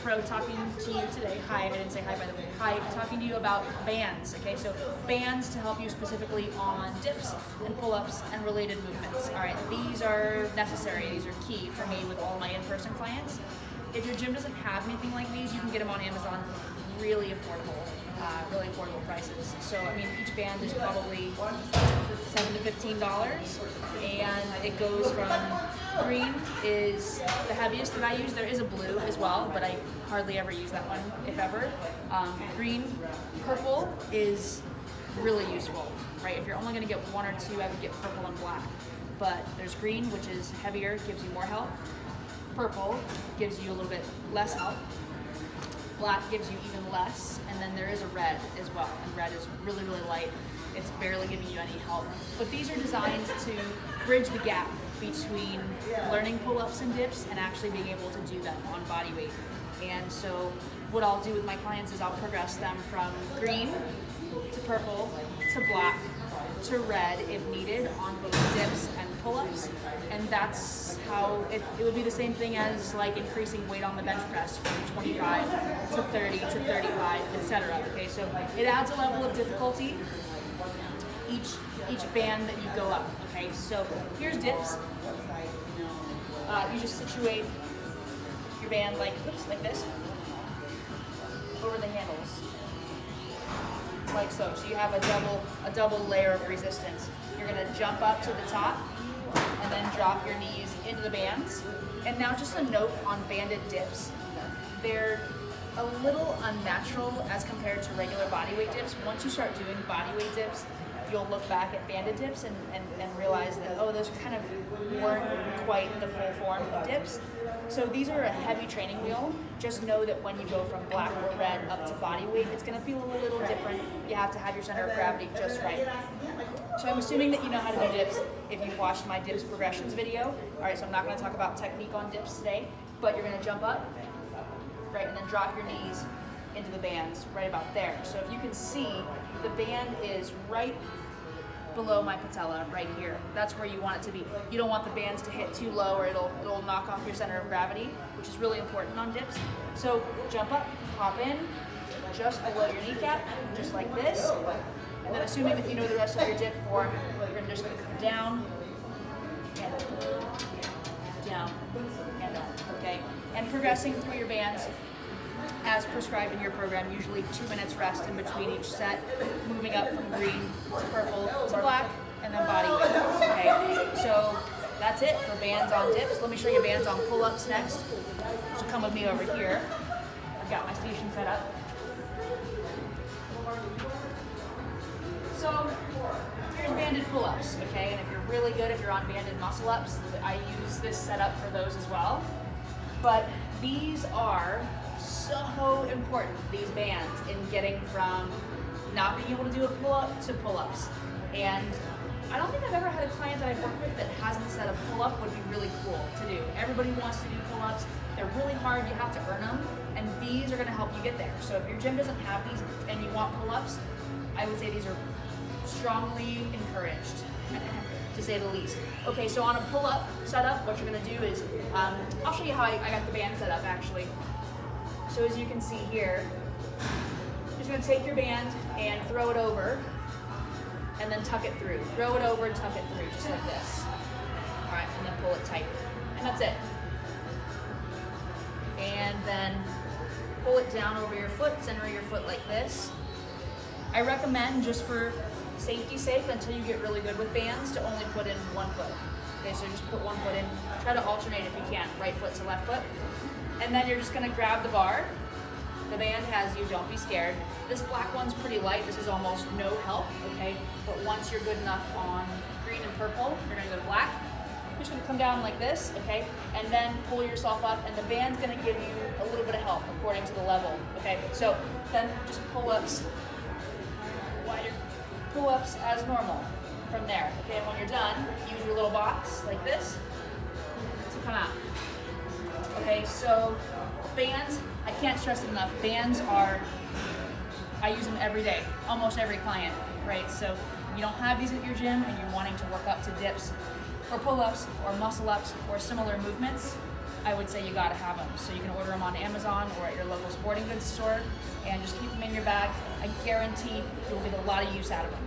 FitPro talking to you today. Hi, I didn't say hi by the way. Hi, talking to you about bands, okay? So bands to help you specifically on dips and pull-ups and related movements. All right, these are necessary, these are key for me with all my in-person clients. If your gym doesn't have anything like these, you can get them on Amazon for really affordable prices. So, I mean, each band is probably $7 to $15, and it goes from green is the heaviest that I use. There is a blue as well, but I hardly ever use that one, if ever. Green, purple is really useful, right? If you're only going to get one or two, I would get purple and black. But there's green, which is heavier, gives you more help. Purple gives you a little bit less help. Black gives you even less, and then there is a red as well, and red is really, really light. It's barely giving you any help. But these are designed to bridge the gap between learning pull-ups and dips and actually being able to do them on body weight. And so what I'll do with my clients is I'll progress them from green to purple to black to red if needed on both dips and pull-ups, and that's how it would be the same thing as like increasing weight on the bench press from 25 to 30 to 35, etc. Okay, so it adds a level of difficulty each band that you go up. Okay, so here's dips. You just situate your band like this over the handles. Like so. So you have a double layer of resistance. You're gonna jump up to the top and then drop your knees into the bands. And now just a note on banded dips. They're a little unnatural as compared to regular bodyweight dips. Once you start doing bodyweight dips, you'll look back at banded dips and realize that, oh, those kind of weren't quite the full form of dips. So these are a heavy training wheel. Just know that when you go from black or red up to body weight, it's gonna feel a little different. You have to have your center of gravity just right. So I'm assuming that you know how to do dips if you've watched my dips progressions video. All right, so I'm not gonna talk about technique on dips today, but you're gonna jump up, right, and then drop your knees into the bands right about there. So if you can see, the band is right below my patella right here. That's where you want it to be. You don't want the bands to hit too low or it'll knock off your center of gravity, which is really important on dips. So jump up, hop in, just below your kneecap, just like this. And then assuming that you know the rest of your dip form, you're just gonna come down and down and down, okay? And progressing through your bands as prescribed in your program, usually 2 minutes rest in between each set, moving up from green to purple to black, and then body weight, okay? So that's it for bands on dips. Let me show you bands on pull-ups next. So come with me over here. I've got my station set up. So here's banded pull-ups, okay? And if you're really good, if you're on banded muscle-ups, I use this setup for those as well. But these are so important, these bands, in getting from not being able to do a pull-up to pull-ups. And I don't think I've ever had a client that I've worked with that hasn't said a pull-up would be really cool to do. Everybody wants to do pull-ups. They're really hard, you have to earn them, and these are gonna help you get there. So if your gym doesn't have these and you want pull-ups, I would say these are strongly encouraged, to say the least. Okay, so on a pull-up setup, what you're gonna do is, I'll show you how I got the band set up actually. So as you can see here, you're just gonna take your band and throw it over, and then tuck it through. Throw it over and tuck it through, just like this. All right, and then pull it tight. And that's it. And then pull it down over your foot, center your foot like this. I recommend, just for safety's sake, until you get really good with bands, to only put in one foot. Okay, so just put one foot in. Try to alternate if you can, right foot to left foot. And then you're just gonna grab the bar. The band has you, don't be scared. This black one's pretty light, this is almost no help, okay? But once you're good enough on green and purple, you're gonna go to black. You're just gonna come down like this, okay? And then pull yourself up, and the band's gonna give you a little bit of help according to the level, okay? So then just pull-ups, wider pull-ups as normal from there, okay? And when you're done, use your little box like this to come out. Okay, so bands, I can't stress it enough, bands are, I use them every day, almost every client, right? So you don't have these at your gym and you're wanting to work up to dips or pull-ups or muscle-ups or similar movements, I would say you gotta have them. So you can order them on Amazon or at your local sporting goods store and just keep them in your bag. I guarantee you will get a lot of use out of them.